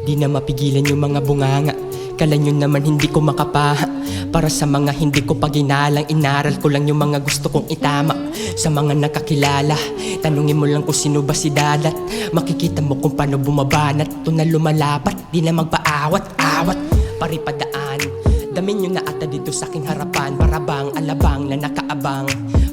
Di na mapigilan yung mga bunganga. Kala nyo naman hindi ko makapaha. Para sa mga hindi ko paginalang, inaral ko lang yung mga gusto kong itama. Sa mga nakakilala, tanungin mo lang kung sino ba si Dadat. Makikita mo kung paano bumabanat. Ito na lumalapat, di na magpaawat-awat. Paripadaan, dami nyo na ata dito sa aking harapan. Para bang alabang na nakaabang.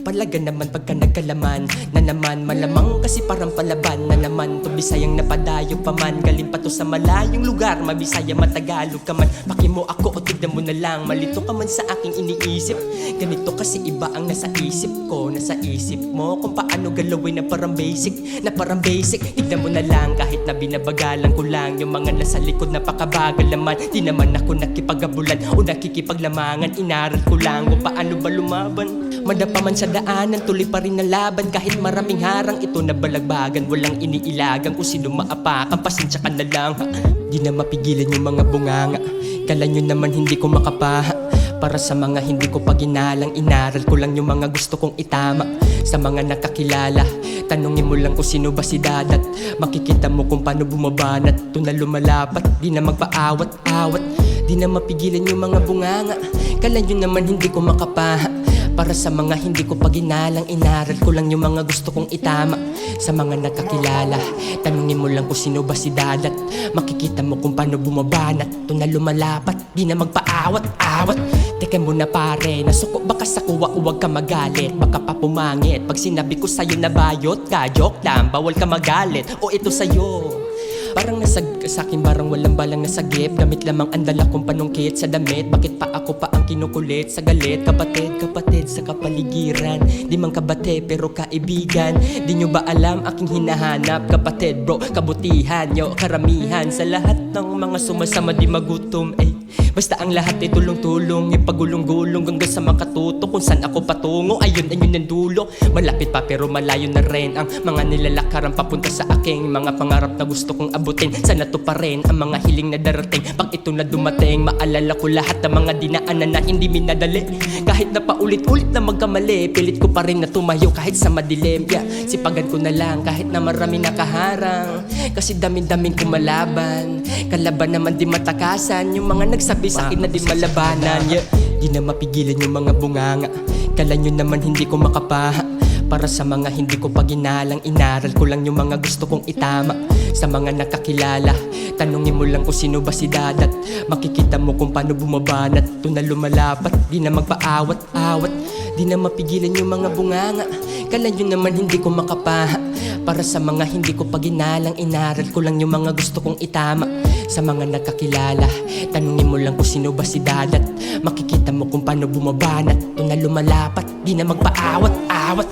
Palaga naman pagka nagkalaman na naman malamang kasi parang palaban na naman. To Bisayang napadayo pa man, galing pa to sa malayong lugar. Mabisaya matagalog ka man, paki mo ako o tignan mo na lang. Malito ka man sa aking iniisip, ganito kasi iba ang nasa isip ko. Nasa isip mo kung paano galawin na parang basic. Na parang basic, tignan mo na lang. Kahit na binabagalan ko lang yung mga nasa likod na pakabagal naman. Di naman ako nakipagabulan o nakikipaglamangan. Inaral ko lang kung paano ba lumaban. Madapa man sa daanan, tuloy pa rin na laban. Kahit maraming harang, ito na balagbagan. Walang iniilagan kung sino maapakan. Pasensya ka na lang ha. Di na mapigilan yung mga bunganga. Kala nyo naman hindi ko makapaha. Para sa mga hindi ko paginalang, inaral ko lang yung mga gusto kong itama. Sa mga nakakilala, tanungin mo lang kung sino ba si Dadat. Makikita mo kung paano bumabanat. Ito na lumalapat, di na magpaawat-awat. Di na mapigilan yung mga bunganga. Kala nyo naman hindi ko makapaha. Para sa mga hindi ko paginalang, inaral ko lang yung mga gusto kong itama. Sa mga nakakilala, tanungin mo lang kung sino ba si Dadat. Makikita mo kung paano bumabanat. Ito na lumalapat, di na magpaawat-awat. Teka muna pare, nasuko baka sa kuwa, huwag ka magalit. Baka pa pumangit pag sinabi ko sa'yo na bayot ka. Joke lang, bawal ka magalit. O ito sa'yo, parang sa'kin barang walang balang nasagip. Gamit lamang ang dala kong panungkit sa damit. Bakit pa ako pa ang kinukulit sa galit? Kapatid sa kapaligiran. Di man kabate pero kaibigan. Di nyo ba alam aking hinahanap? Kapatid bro, kabutihan nyo, karamihan. Sa lahat ng mga sumasama di magutom basta ang lahat ay tulong-tulong. Ipagulong-gulong hanggang sa makatuto kung saan ako patungo. Ayun ang dulo. Malapit pa pero malayo na rin ang mga nilalakaran papunta sa aking mga pangarap na gusto kong abutin. Sana to pa rin ang mga hiling na darating. Pag ito na dumating, maalala ko lahat ng mga dinaanan na hindi minadali. Kahit na paulit-ulit na magkamali, pilit ko pa rin na tumayo kahit sa madilim. Sipagan ko na lang kahit na marami nakaharang. Kasi dami-daming kumalaban. Kalaban naman di matakasan. Yung mga nagsabi sa akin na di malabanan. Di na mapigilan yung mga bunganga. Kala nyo naman hindi ko makapaha. Para sa mga hindi ko paginalang, inaral ko lang yung mga gusto kong itama. Sa mga nakakilala, tanungin mo lang kung sino ba si Dadat. Makikita mo kung paano bumabanat. Ito na lumalapat, di na magpaawat-awat. Di na mapigilan yung mga bunganga. Kala nyo naman hindi ko makapaha. Para sa mga hindi ko paginalang, inaral ko lang yung mga gusto kong itama. Sa mga nakakilala, tanungin mo lang kung sino ba si Dadat. Makikita mo kung paano bumabanat. Ito na lumalapat, di na magpaawat-awat.